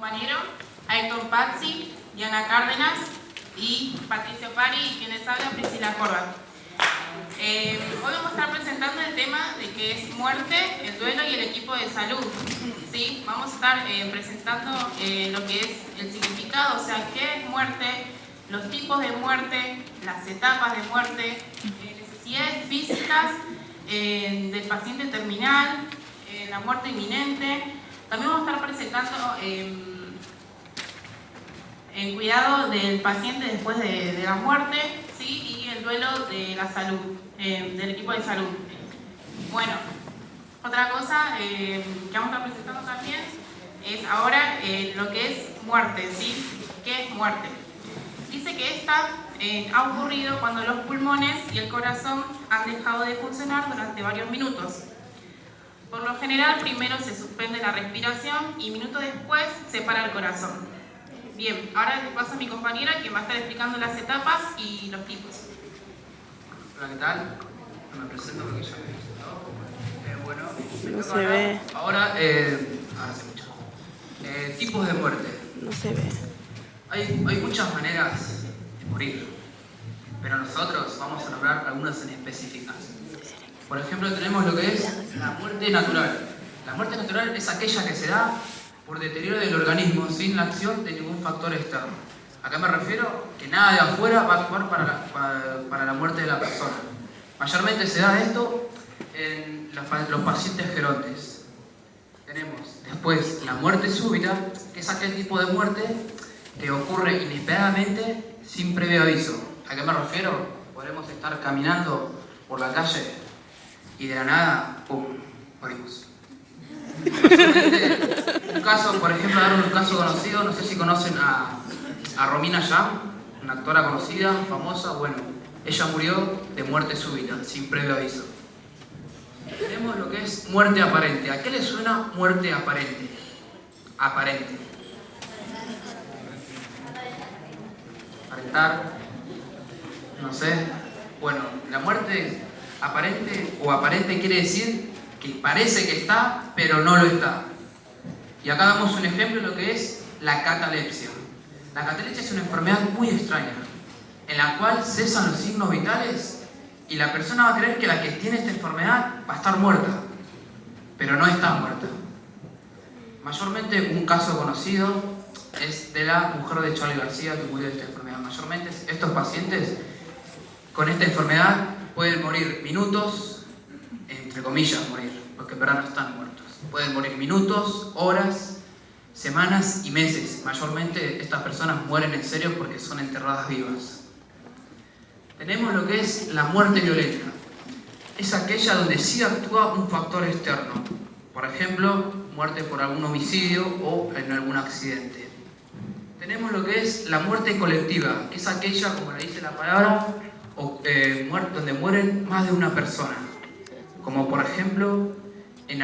compañero, a Héctor Pazzi, Diana Cárdenas y Patricia Pari, y quienes hablan, Priscila Corbat. Hoy vamos a estar presentando el tema de qué es muerte, el duelo y el equipo de salud. ¿Sí? Vamos a estar presentando lo que es el significado, o sea, qué es muerte, los tipos de muerte, las etapas de muerte, necesidades físicas del paciente terminal, la muerte inminente. También vamos a estar presentando el cuidado del paciente después de la muerte, ¿sí? Y el duelo de la salud, del equipo de salud. Bueno, otra cosa que vamos a estar presentando también es ahora lo que es muerte, ¿sí? ¿Qué es muerte? Dice que esta ha ocurrido cuando los pulmones y el corazón han dejado de funcionar durante varios minutos. Por lo general, primero se suspende la respiración y minutos después se para el corazón. Bien, ahora le paso a mi compañera que va a estar explicando las etapas y los tipos. Hola, ¿qué tal? Me presento porque ya me he presentado. Bueno, no se ve. Ahora se escucha. Tipos de muerte. No se ve. Hay muchas maneras de morir, pero nosotros vamos a nombrar algunas en específicas. Por ejemplo, tenemos lo que es la muerte natural. La muerte natural es aquella que se da por deterioro del organismo sin la acción de ningún factor externo. ¿A qué me refiero? Que nada de afuera va a actuar para la muerte de la persona. Mayormente se da esto en los pacientes gerontes. Tenemos después la muerte súbita, que es aquel tipo de muerte que ocurre inesperadamente sin previo aviso. ¿A qué me refiero? Podemos estar caminando por la calle y de la nada, ¡pum!, morimos. Un caso, por ejemplo, dar un caso conocido, no sé si conocen a Romina Yan, una actora conocida, famosa. Bueno, ella murió de muerte súbita, sin previo aviso. Tenemos lo que es muerte aparente. ¿A qué le suena muerte aparente? Aparente. Aparentar, no sé. Bueno, la muerte aparente quiere decir que parece que está, pero no lo está. Y acá damos un ejemplo de lo que es la catalepsia. La catalepsia es una enfermedad muy extraña, en la cual cesan los signos vitales y la persona va a creer que la que tiene esta enfermedad va a estar muerta, pero no está muerta. Mayormente un caso conocido es de la mujer de Charly García que murió de esta enfermedad. Mayormente estos pacientes con esta enfermedad pueden morir minutos, entre comillas morir, porque en verdad no están muertos. Pueden morir minutos, horas, semanas y meses. Mayormente estas personas mueren en serio porque son enterradas vivas. Tenemos lo que es la muerte violenta. Es aquella donde sí actúa un factor externo. Por ejemplo, muerte por algún homicidio o en algún accidente. Tenemos lo que es la muerte colectiva, que es aquella, como le dice la palabra, donde mueren más de una persona, como por ejemplo en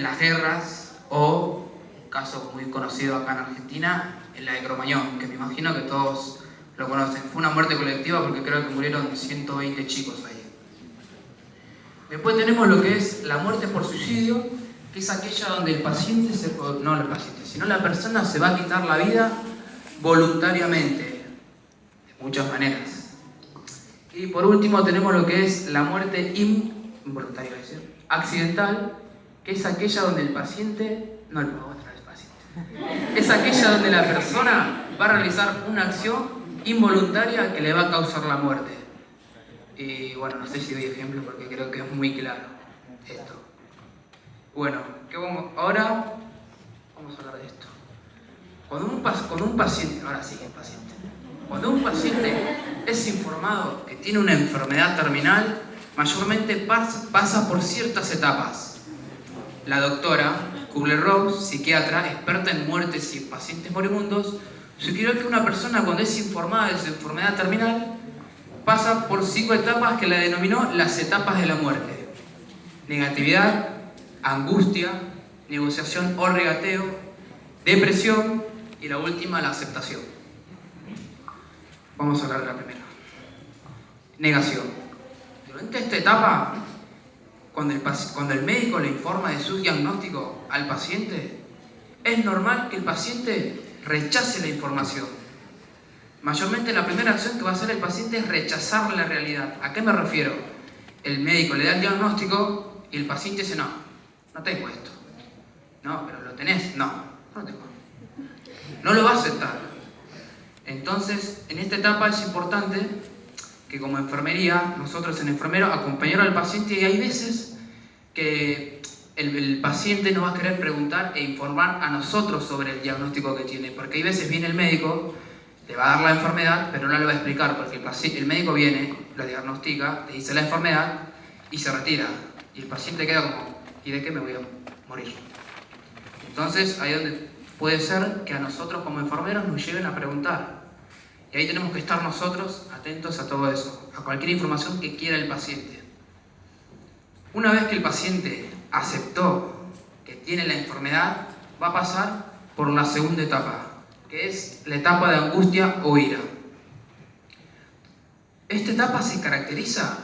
las guerras, o un caso muy conocido acá en Argentina, en la de Cromañón, que me imagino que todos lo conocen. Fue una muerte colectiva porque creo que murieron 120 chicos ahí. Después tenemos lo que es la muerte por suicidio, que es aquella donde el paciente, sino la persona se va a quitar la vida voluntariamente, de muchas maneras. Y por último tenemos lo que es la muerte involuntaria, accidental, que es aquella donde el paciente, es aquella donde la persona va a realizar una acción involuntaria que le va a causar la muerte. Y bueno, no sé si doy ejemplo porque creo que es muy claro esto. Bueno, ahora vamos a hablar de esto. Cuando un paciente es informado que tiene una enfermedad terminal, mayormente pasa por ciertas etapas. La doctora Kubler-Ross, psiquiatra, experta en muertes y pacientes moribundos, sugirió que una persona cuando es informada de su enfermedad terminal pasa por 5 etapas que la denominó las etapas de la muerte: negatividad, angustia, negociación o regateo, depresión y la última, la aceptación. Vamos a hablar de la primera. Negación. Durante esta etapa, cuando el médico le informa de su diagnóstico al paciente, es normal que el paciente rechace la información. Mayormente la primera acción que va a hacer el paciente es rechazar la realidad. ¿A qué me refiero? El médico le da el diagnóstico y el paciente dice, no tengo esto. No, pero ¿lo tenés? No tengo. No lo va a aceptar. Entonces, en esta etapa es importante que como enfermería, nosotros en enfermero, acompañar al paciente, y hay veces que el paciente nos va a querer preguntar e informar a nosotros sobre el diagnóstico que tiene, porque hay veces viene el médico, le va a dar la enfermedad, pero no le va a explicar, porque el médico viene, lo diagnostica, le dice la enfermedad y se retira, y el paciente queda como, ¿y de qué me voy a morir? Entonces, ahí es donde puede ser que a nosotros como enfermeros nos lleven a preguntar. Y ahí tenemos que estar nosotros atentos a todo eso, a cualquier información que quiera el paciente. Una vez que el paciente aceptó que tiene la enfermedad, va a pasar por la segunda etapa, que es la etapa de angustia o ira. Esta etapa se caracteriza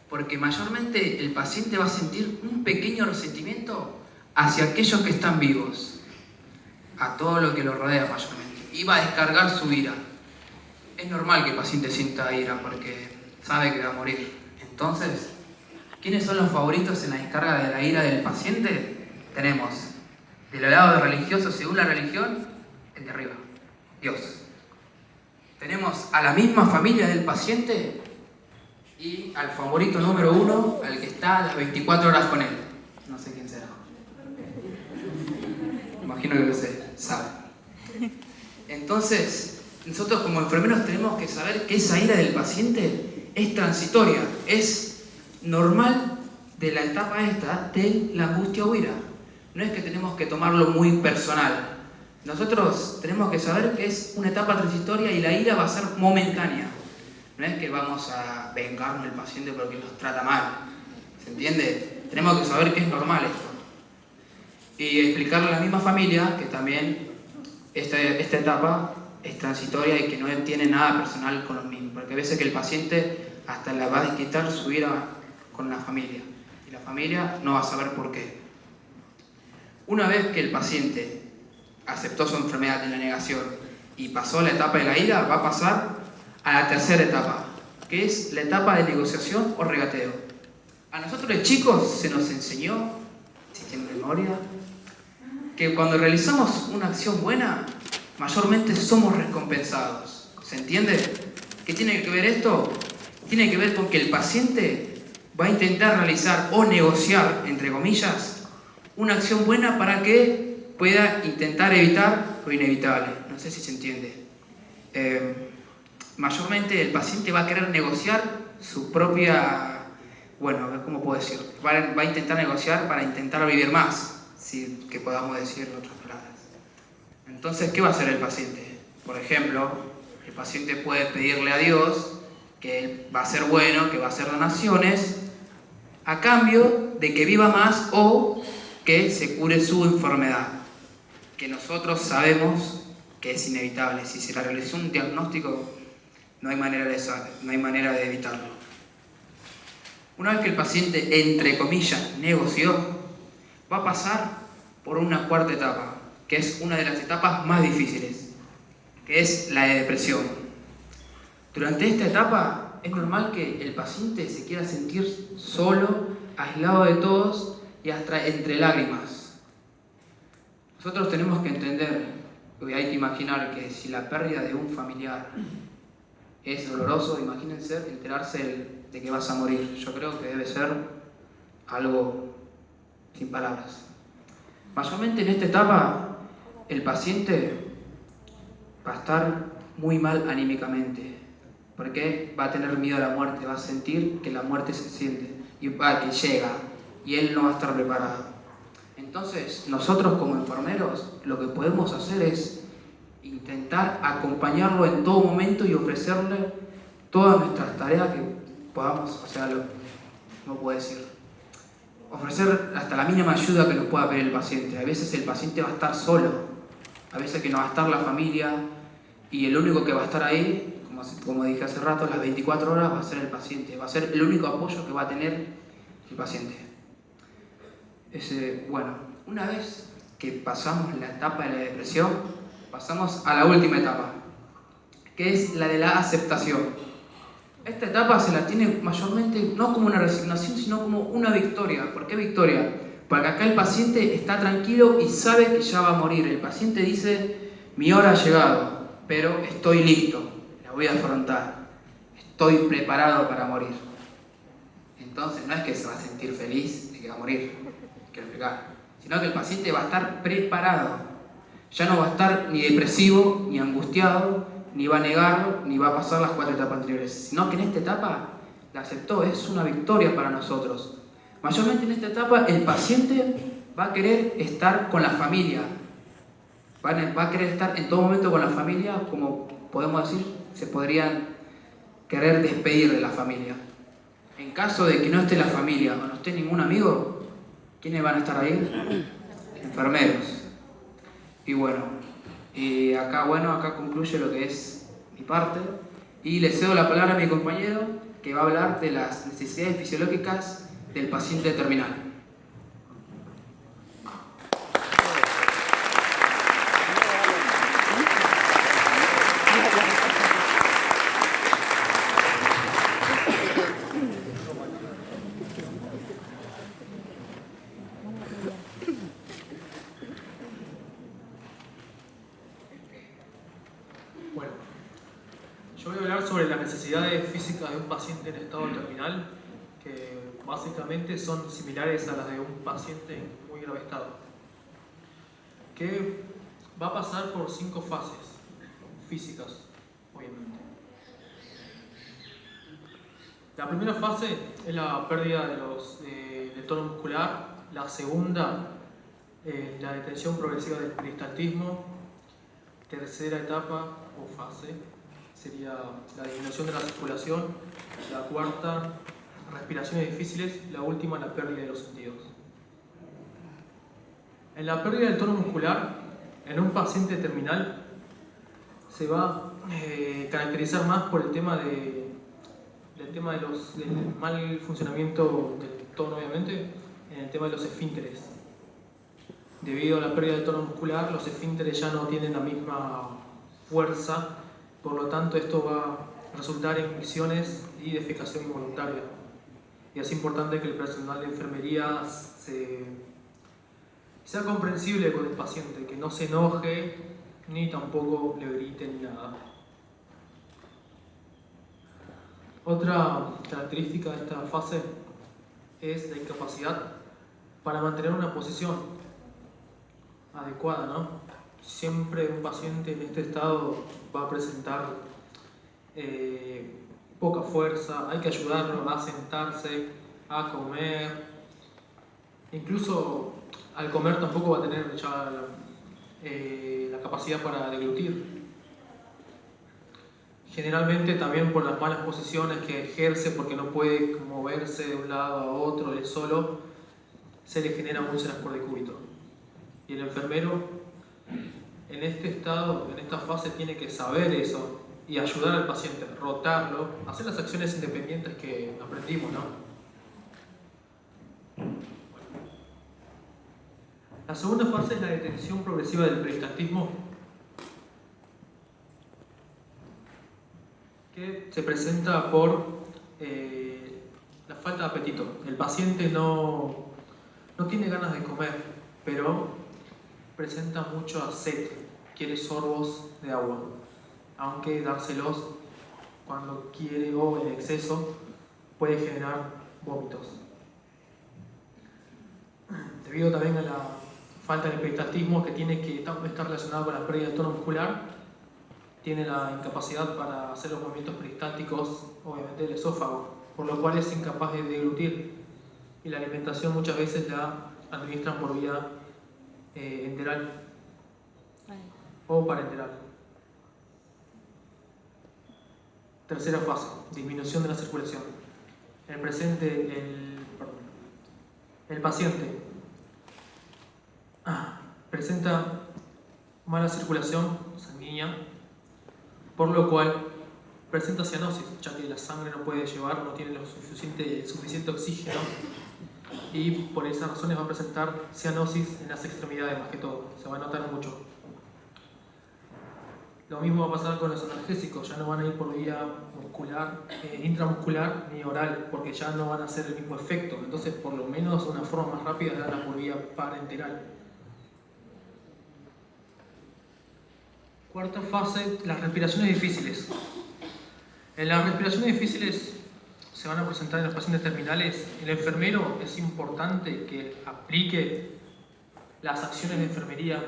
porque mayormente el paciente va a sentir un pequeño resentimiento hacia aquellos que están vivos, a todo lo que lo rodea mayormente, y va a descargar su ira. Es normal que el paciente sienta ira porque sabe que va a morir. Entonces, ¿quiénes son los favoritos en la descarga de la ira del paciente? Tenemos, del lado de religioso, según la religión, el de arriba, Dios. Tenemos a la misma familia del paciente y al favorito número 1, al que está a las 24 horas con él. No sé quién será. Imagino que lo sé, sabe. Entonces, nosotros como enfermeros tenemos que saber que esa ira del paciente es transitoria, es normal de la etapa esta de la angustia o ira. No es que tenemos que tomarlo muy personal. Nosotros tenemos que saber que es una etapa transitoria y la ira va a ser momentánea. No es que vamos a vengarnos del paciente porque nos trata mal. ¿Se entiende? Tenemos que saber que es normal esto. Y explicarle a la misma familia que también esta etapa es transitoria y que no tiene nada personal con los mismos, porque a veces que el paciente hasta le va a desquitar su ira con la familia y la familia no va a saber por qué. Una vez que el paciente aceptó su enfermedad en la negación y pasó la etapa de la ira, va a pasar a la tercera etapa, que es la etapa de negociación o regateo. A nosotros de chicos se nos enseñó, si tienen memoria, que cuando realizamos una acción buena, mayormente somos recompensados. ¿Se entiende? ¿Qué tiene que ver esto? Tiene que ver con que el paciente va a intentar realizar o negociar, entre comillas, una acción buena para que pueda intentar evitar lo inevitable. No sé si se entiende. Mayormente el paciente va a querer negociar su propia... Bueno, ¿cómo puedo decir? Va a intentar negociar para intentar vivir más, si que podamos decir en otras palabras. Entonces, ¿qué va a hacer el paciente? Por ejemplo, el paciente puede pedirle a Dios que va a ser bueno, que va a hacer donaciones, a cambio de que viva más o que se cure su enfermedad, que nosotros sabemos que es inevitable. Si se le realizó un diagnóstico, no hay manera de evitarlo. Una vez que el paciente, entre comillas, negoció, va a pasar por una cuarta etapa, que es una de las etapas más difíciles, que es la de depresión. Durante esta etapa es normal que el paciente se quiera sentir solo, aislado de todos y hasta entre lágrimas. Nosotros tenemos que entender, hay que imaginar que si la pérdida de un familiar es doloroso, imagínense enterarse de que vas a morir. Yo creo que debe ser algo sin palabras. Mayormente en esta etapa el paciente va a estar muy mal anímicamente, porque va a tener miedo a la muerte, va a sentir que la muerte se siente y que llega y él no va a estar preparado. Entonces nosotros como enfermeros lo que podemos hacer es intentar acompañarlo en todo momento y ofrecerle todas nuestras tareas que podamos, no puedo decir, ofrecer hasta la mínima ayuda que nos pueda pedir el paciente. A veces el paciente va a estar solo, a veces que no va a estar la familia y el único que va a estar ahí, como dije hace rato, las 24 horas va a ser el paciente, va a ser el único apoyo que va a tener el paciente. Bueno, una vez que pasamos la etapa de la depresión, pasamos a la última etapa, que es la de la aceptación. Esta etapa se la tiene mayormente no como una resignación, sino como una victoria. ¿Por qué victoria? Porque acá el paciente está tranquilo y sabe que ya va a morir. El paciente dice, mi hora ha llegado, pero estoy listo, la voy a afrontar, estoy preparado para morir. Entonces no es que se va a sentir feliz de que va a morir, quiero explicar, sino que el paciente va a estar preparado. Ya no va a estar ni depresivo, ni angustiado, ni va a negarlo, ni va a pasar las 4 etapas anteriores, sino que en esta etapa la aceptó, es una victoria para nosotros. Mayormente en esta etapa el paciente va a querer estar con la familia, va a querer estar en todo momento con la familia, como podemos decir, se podrían querer despedir de la familia. En caso de que no esté la familia o no esté ningún amigo, ¿quiénes van a estar ahí? Enfermeros. Y bueno, acá concluye lo que es mi parte y le cedo la palabra a mi compañero que va a hablar de las necesidades fisiológicas del paciente terminal. Bueno, yo voy a hablar sobre las necesidades físicas de un paciente en estado terminal, que básicamente son similares a las de un paciente en muy grave estado, que va a pasar por 5 fases físicas, obviamente. La primera fase es la pérdida del tono muscular, la segunda, la detención progresiva del peristaltismo, tercera etapa o fase sería la disminución de la circulación, la cuarta, respiraciones difíciles, la última, la pérdida de los sentidos. En la pérdida del tono muscular, en un paciente terminal, se va a caracterizar más por el tema del mal funcionamiento del tono, obviamente, en el tema de los esfínteres. Debido a la pérdida del tono muscular, los esfínteres ya no tienen la misma fuerza, por lo tanto esto va a resultar en misiones y defecación involuntaria. Y es importante que el personal de enfermería sea comprensible con el paciente, que no se enoje ni tampoco le grite ni nada. Otra característica de esta fase es la incapacidad para mantener una posición adecuada, ¿no? Siempre un paciente en este estado va a presentar poca fuerza, hay que ayudarlo a sentarse, a comer. Incluso al comer tampoco va a tener ya la capacidad para deglutir. Generalmente también por las malas posiciones que ejerce, porque no puede moverse de un lado a otro él solo, se le generan úlceras por decúbito. Y el enfermero en este estado, en esta fase, tiene que saber eso y ayudar al paciente, rotarlo, hacer las acciones independientes que aprendimos, ¿no? La segunda fase es la detención progresiva del peristaltismo, que se presenta por la falta de apetito. El paciente no tiene ganas de comer, pero presenta mucha sed, quiere sorbos de agua, aunque dárselos cuando quiere o en exceso puede generar vómitos. Debido también a la falta de peristaltismo, que tiene que estar relacionado con la pérdida de tono muscular, tiene la incapacidad para hacer los movimientos peristálticos, obviamente del esófago, por lo cual es incapaz de deglutir, y la alimentación muchas veces la administran por vía enteral o parenteral. Tercera fase, disminución de la circulación. El paciente presenta mala circulación sanguínea, por lo cual presenta cianosis, ya que la sangre no puede llevar, no tiene suficiente oxígeno y por esas razones va a presentar cianosis en las extremidades más que todo, se va a notar mucho. Lo mismo va a pasar con los analgésicos, ya no van a ir por vía muscular, intramuscular ni oral, porque ya no van a hacer el mismo efecto. Entonces, por lo menos una forma más rápida es darla por vía parenteral. Cuarta fase, las respiraciones difíciles. En las respiraciones difíciles se van a presentar en los pacientes terminales. El enfermero es importante que aplique las acciones de enfermería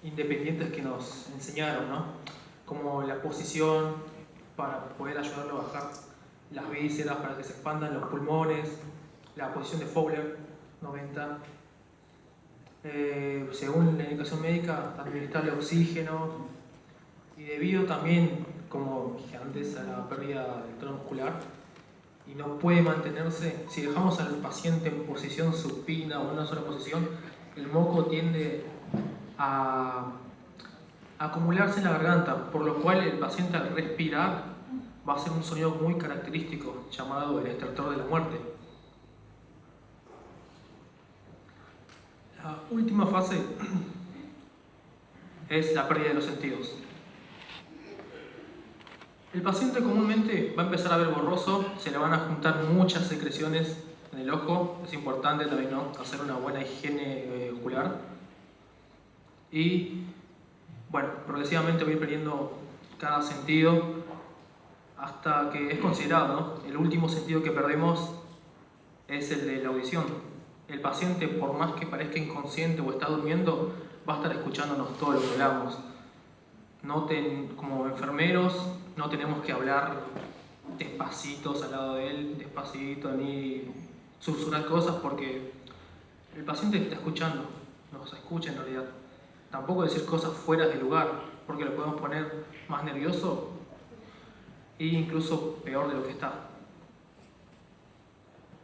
independientes que nos enseñaron, ¿no? Como la posición para poder ayudarlo a bajar las vísceras para que se expandan los pulmones, la posición de Fowler 90, según la indicación médica, administrarle oxígeno, y debido también, como dije antes, a la pérdida del tono muscular, y no puede mantenerse, si dejamos al paciente en posición supina o en una sola posición, el moco tiende a acumularse en la garganta, por lo cual el paciente al respirar va a hacer un sonido muy característico, llamado el estertor de la muerte. La última fase es la pérdida de los sentidos. El paciente comúnmente va a empezar a ver borroso, se le van a juntar muchas secreciones en el ojo, es importante también, ¿no?, hacer una buena higiene ocular. Y bueno, progresivamente va a ir perdiendo cada sentido hasta que es considerado, ¿no?, el último sentido que perdemos es el de la audición. El paciente, por más que parezca inconsciente o está durmiendo, va a estar escuchándonos todo lo que hablamos. Como enfermeros no tenemos que hablar despacitos al lado de él, despacito, ni susurrar cosas, porque el paciente está escuchando, nos escucha en realidad. Tampoco decir cosas fuera de lugar, porque lo podemos poner más nervioso e incluso peor de lo que está.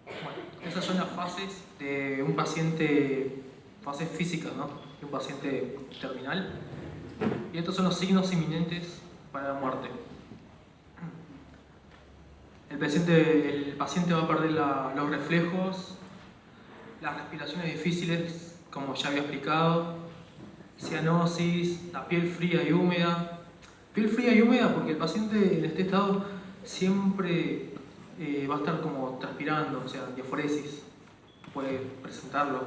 Bueno, esas son las fases de un paciente, fases físicas, ¿no?, de un paciente terminal. Y estos son los signos inminentes para la muerte. El paciente va a perder los reflejos, las respiraciones difíciles, como ya había explicado, cianosis, la piel fría y húmeda. Piel fría y húmeda porque el paciente en este estado siempre va a estar como transpirando, o sea, diaforesis, puede presentarlo.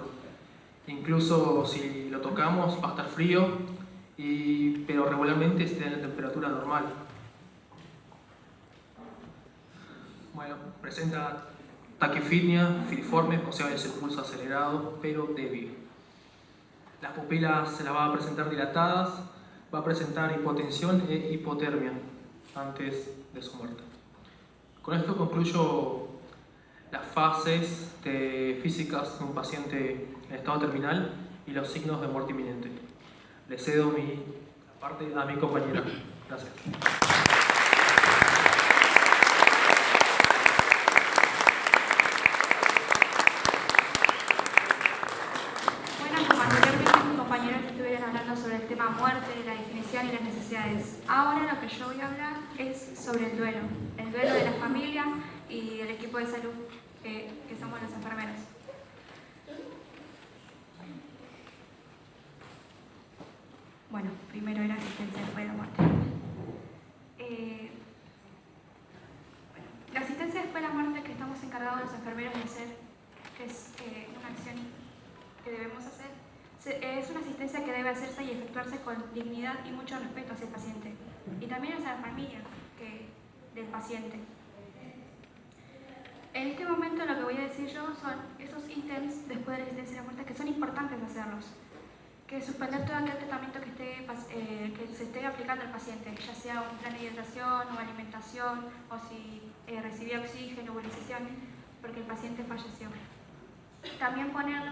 Incluso si lo tocamos va a estar frío, pero regularmente está en la temperatura normal. Bueno, presenta taquifitnia filiforme, o sea, es el pulso acelerado, pero débil. Las pupilas se las va a presentar dilatadas, va a presentar hipotensión e hipotermia antes de su muerte. Con esto concluyo las fases físicas de un paciente en estado terminal y los signos de muerte inminente. Le cedo la parte a mi compañera. Gracias. Bueno, como anteriormente mis compañeros estuvieron hablando sobre el tema muerte, la definición y las necesidades. Ahora lo que yo voy a hablar es sobre el duelo de la familia y del equipo de salud, que somos los enfermeros. Bueno, primero era asistencia después de la muerte. La asistencia después de la muerte que estamos encargados los enfermeros de hacer, que es una acción que debemos hacer, es una asistencia que debe hacerse y efectuarse con dignidad y mucho respeto hacia el paciente y también hacia la familia del paciente. En este momento lo que voy a decir yo son esos ítems después de la asistencia de la muerte que son importantes hacerlos. Que suspender todo aquel tratamiento que se esté aplicando al paciente, ya sea un plan de hidratación o alimentación, o si recibía oxígeno o nebulización, porque el paciente falleció. También ponerlo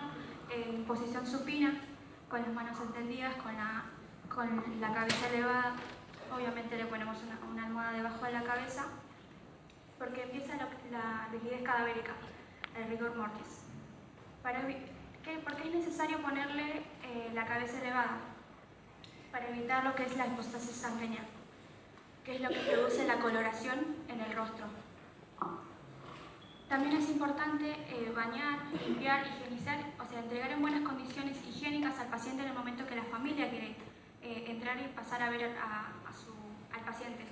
en posición supina, con las manos extendidas, con la cabeza elevada. Obviamente le ponemos una almohada debajo de la cabeza, porque empieza la rigidez cadavérica, el rigor mortis. ¿Por qué es necesario ponerle la cabeza elevada? Para evitar lo que es la hipostasis sanguínea, que es lo que produce la coloración en el rostro. También es importante bañar, limpiar, higienizar, o sea, entregar en buenas condiciones higiénicas al paciente en el momento que la familia quiere entrar y pasar a ver al paciente.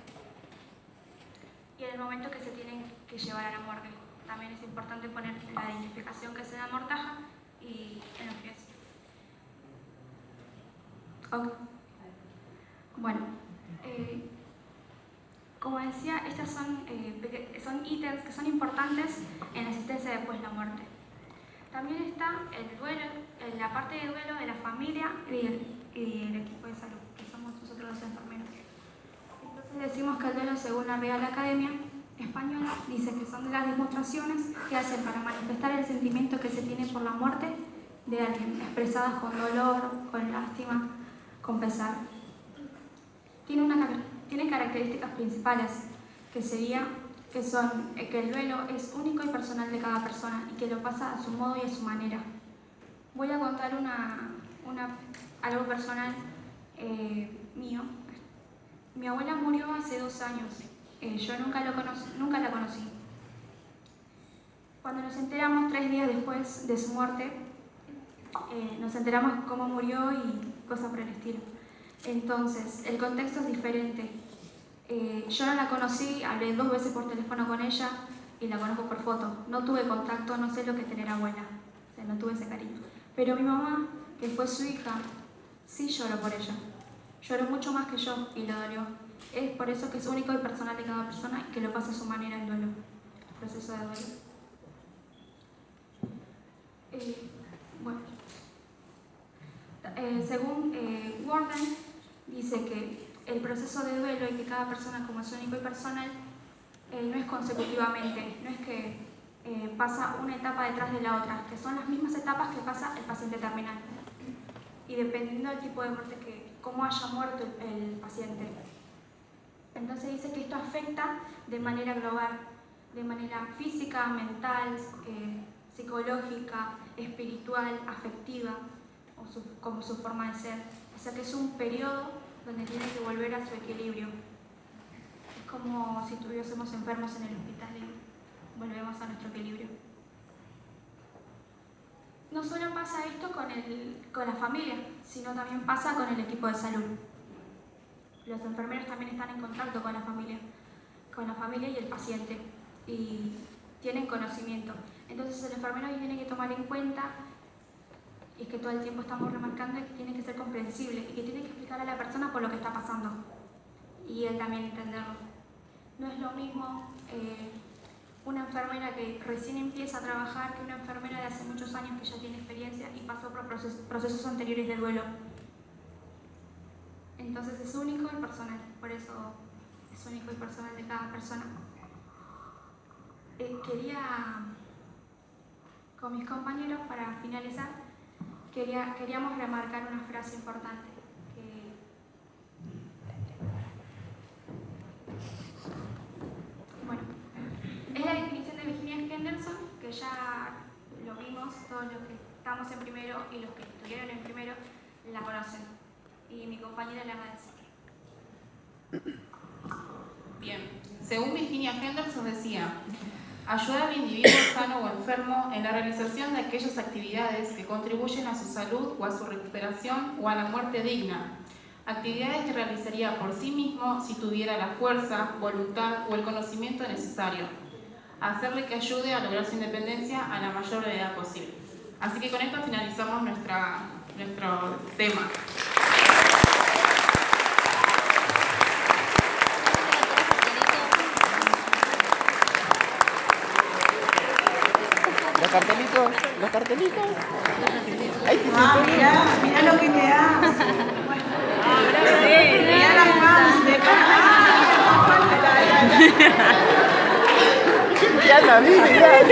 Y en el momento que se tienen que llevar a la morgue. También es importante poner la identificación que se da mortaja y en los pies. Okay. Bueno, como decía, estas son ítems que son importantes en la asistencia después de la muerte. También está el duelo, la parte de duelo de la familia y el equipo de salud, que somos nosotros los enfermeros. Entonces decimos que el duelo, según la Real Academia Española, dice que son las demostraciones que hacen para manifestar el sentimiento que se tiene por la muerte de alguien, expresadas con dolor, con lástima, con pesar. Tiene características principales, que son que el duelo es único y personal de cada persona y que lo pasa a su modo y a su manera. Voy a contar algo personal mío. Mi abuela murió hace 2 años. Yo nunca la conocí. Cuando nos enteramos 3 días después de su muerte, nos enteramos cómo murió y cosas por el estilo. Entonces, el contexto es diferente. Yo no la conocí, hablé 2 veces por teléfono con ella y la conozco por foto. No tuve contacto, no sé lo que es tener abuela. O sea, no tuve ese cariño. Pero mi mamá, que fue su hija, sí lloró por ella. Lloró mucho más que yo y le dolió. Es por eso que es único y personal de cada persona y que lo pasa a su manera el duelo, el proceso de duelo. Bueno. Según Warden, dice que el proceso de duelo y que cada persona, como es único y personal, no es consecutivamente, no es que pasa una etapa detrás de la otra, que son las mismas etapas que pasa el paciente terminal. Y dependiendo del tipo de muerte, cómo haya muerto el paciente. Entonces dice que esto afecta de manera global, de manera física, mental, psicológica, espiritual, afectiva, como su forma de ser. O sea que es un periodo donde tiene que volver a su equilibrio. Es como si estuviésemos enfermos en el hospital y volvemos a nuestro equilibrio. No solo pasa esto con la familia, sino también pasa con el equipo de salud. Los enfermeros también están en contacto con la familia y el paciente, y tienen conocimiento. Entonces el enfermero tiene que tomar en cuenta, y es que todo el tiempo estamos remarcando, que tiene que ser comprensible y que tiene que explicar a la persona por lo que está pasando, y él también entenderlo. No es lo mismo una enfermera que recién empieza a trabajar que una enfermera de hace muchos años que ya tiene experiencia y pasó por procesos anteriores de duelo. Entonces es único y personal, por eso es único y personal de cada persona. Con mis compañeros, para finalizar, queríamos remarcar una frase importante. Bueno, es la definición de Virginia Henderson, que ya lo vimos, todos los que estamos en primero y los que estuvieron en primero la conocen. Y mi compañera le agradece. Bien, según Virginia Henderson decía: ayudar al individuo sano o enfermo en la realización de aquellas actividades que contribuyen a su salud o a su recuperación o a la muerte digna. Actividades que realizaría por sí mismo si tuviera la fuerza, voluntad o el conocimiento necesario. Hacerle que ayude a lograr su independencia a la mayor brevedad posible. Así que con esto finalizamos nuestro tema. Los cartelitos. Mira lo que te hace. Mira las manos de Ya la vi, ya.